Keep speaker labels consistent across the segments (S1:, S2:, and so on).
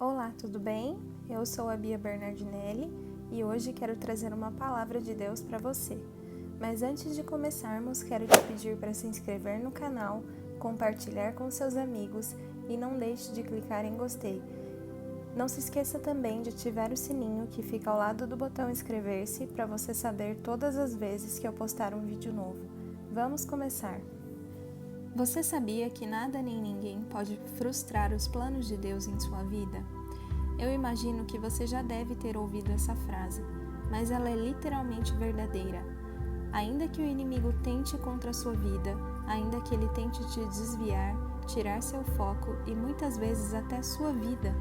S1: Olá, tudo bem? Eu sou a Bia Bernardinelli e hoje quero trazer uma palavra de Deus para você. Mas antes de começarmos, quero te pedir para se inscrever no canal, compartilhar com seus amigos e não deixe de clicar em gostei. Não se esqueça também de ativar o sininho que fica ao lado do botão inscrever-se para você saber todas as vezes que eu postar um vídeo novo. Vamos começar! Você sabia que nada nem ninguém pode frustrar os planos de Deus em sua vida? Eu imagino que você já deve ter ouvido essa frase, mas ela é literalmente verdadeira. Ainda que o inimigo tente contra a sua vida, ainda que ele tente te desviar, tirar seu foco e muitas vezes até sua vida,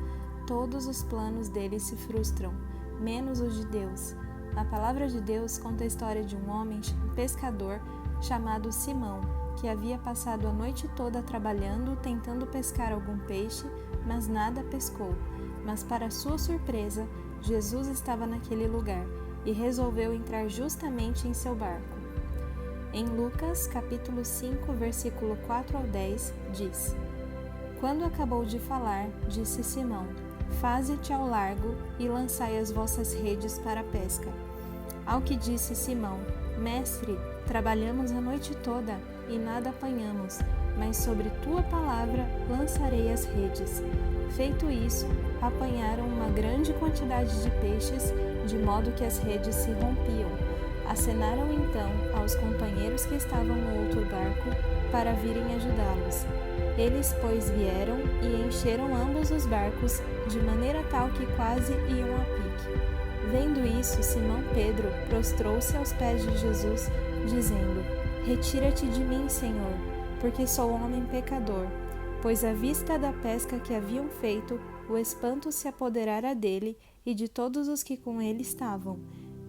S1: todos os planos dele se frustram, menos os de Deus. A palavra de Deus conta a história de um homem pescador chamado Simão, que havia passado a noite toda trabalhando, tentando pescar algum peixe, mas nada pescou. Mas para sua surpresa, Jesus estava naquele lugar e resolveu entrar justamente em seu barco. Em Lucas, capítulo 5, versículo 4 ao 10, diz: Quando acabou de falar, disse Simão: Faze-te ao largo e lançai as vossas redes para a pesca. Ao que disse Simão: Mestre, trabalhamos a noite toda e nada apanhamos, mas sobre tua palavra lançarei as redes. Feito isso, apanharam uma grande quantidade de peixes, de modo que as redes se rompiam. Acenaram então aos companheiros que estavam no outro barco para virem ajudá-los. Eles, pois, vieram e encheram ambos os barcos, de maneira tal que quase iam a pique. Vendo isso, Simão Pedro prostrou-se aos pés de Jesus, dizendo: Retira-te de mim, Senhor, porque sou homem pecador. Pois à vista da pesca que haviam feito, o espanto se apoderara dele e de todos os que com ele estavam,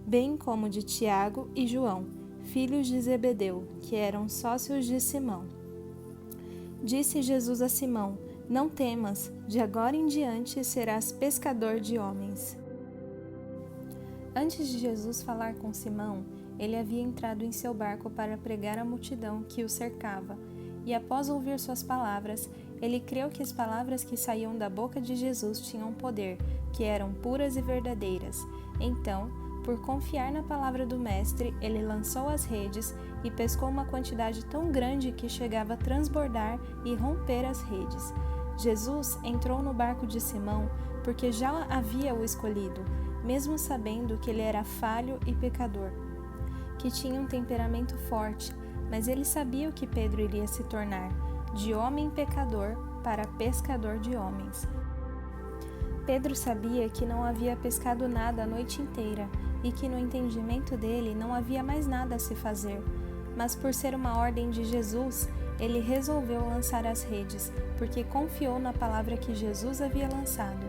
S1: bem como de Tiago e João, filhos de Zebedeu, que eram sócios de Simão. Disse Jesus a Simão: Não temas, de agora em diante serás pescador de homens. Antes de Jesus falar com Simão, ele havia entrado em seu barco para pregar à multidão que o cercava, e após ouvir suas palavras, ele creu que as palavras que saíam da boca de Jesus tinham poder, que eram puras e verdadeiras. Então, por confiar na palavra do Mestre, ele lançou as redes e pescou uma quantidade tão grande que chegava a transbordar e romper as redes. Jesus entrou no barco de Simão porque já havia o escolhido, mesmo sabendo que ele era falho e pecador, que tinha um temperamento forte, mas ele sabia o que Pedro iria se tornar, de homem pecador para pescador de homens. Pedro sabia que não havia pescado nada a noite inteira e que no entendimento dele não havia mais nada a se fazer, mas por ser uma ordem de Jesus, ele resolveu lançar as redes, porque confiou na palavra que Jesus havia lançado.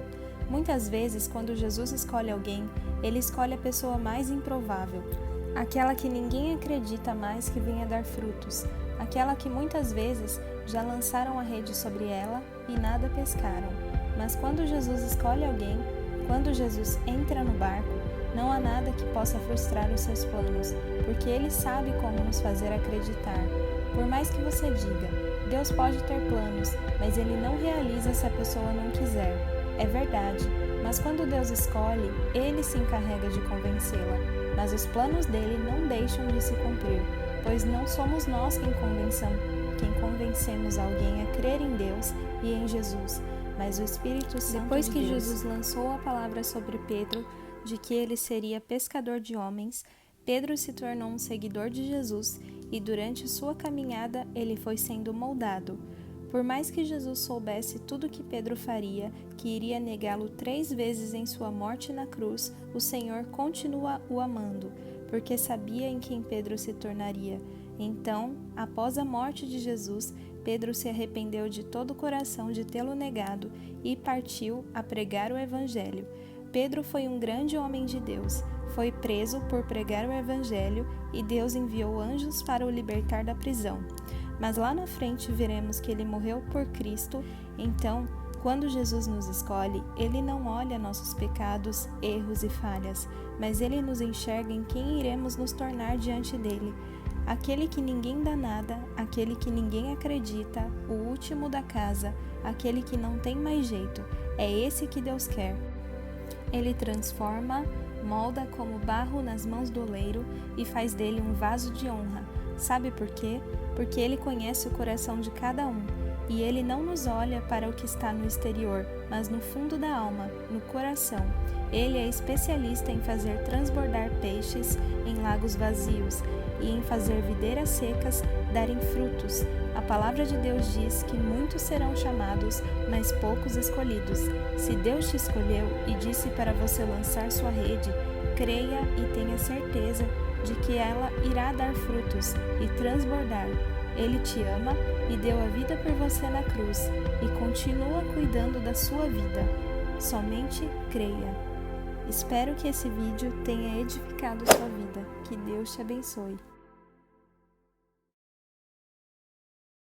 S1: Muitas vezes, quando Jesus escolhe alguém, ele escolhe a pessoa mais improvável, aquela que ninguém acredita mais que venha dar frutos, aquela que muitas vezes já lançaram a rede sobre ela e nada pescaram. Mas quando Jesus escolhe alguém, quando Jesus entra no barco, não há nada que possa frustrar os seus planos, porque Ele sabe como nos fazer acreditar. Por mais que você diga, Deus pode ter planos, mas Ele não realiza se a pessoa não quiser. É verdade, mas quando Deus escolhe, Ele se encarrega de convencê-la. Mas os planos dele não deixam de se cumprir, pois não somos nós quem convencemos alguém a crer em Deus e em Jesus, mas o Espírito Santo. Depois que Jesus lançou a palavra sobre Pedro, de que ele seria pescador de homens, Pedro se tornou um seguidor de Jesus e durante sua caminhada ele foi sendo moldado. Por mais que Jesus soubesse tudo que Pedro faria, que iria negá-lo 3 vezes em sua morte na cruz, o Senhor continua o amando, porque sabia em quem Pedro se tornaria. Então, após a morte de Jesus, Pedro se arrependeu de todo o coração de tê-lo negado e partiu a pregar o Evangelho. Pedro foi um grande homem de Deus, foi preso por pregar o Evangelho e Deus enviou anjos para o libertar da prisão. Mas lá na frente veremos que ele morreu por Cristo. Então, quando Jesus nos escolhe, ele não olha nossos pecados, erros e falhas, mas ele nos enxerga em quem iremos nos tornar diante dele. Aquele que ninguém dá nada, aquele que ninguém acredita, o último da casa, aquele que não tem mais jeito. É esse que Deus quer. Ele transforma, molda como barro nas mãos do oleiro e faz dele um vaso de honra. Sabe por quê? Porque Ele conhece o coração de cada um. E Ele não nos olha para o que está no exterior, mas no fundo da alma, no coração. Ele é especialista em fazer transbordar peixes em lagos vazios e em fazer videiras secas darem frutos. A palavra de Deus diz que muitos serão chamados, mas poucos escolhidos. Se Deus te escolheu e disse para você lançar sua rede, creia e tenha certeza de que ela irá dar frutos e transbordar. Ele te ama e deu a vida por você na cruz e continua cuidando da sua vida. Somente creia. Espero que esse vídeo tenha edificado sua vida. Que Deus te abençoe.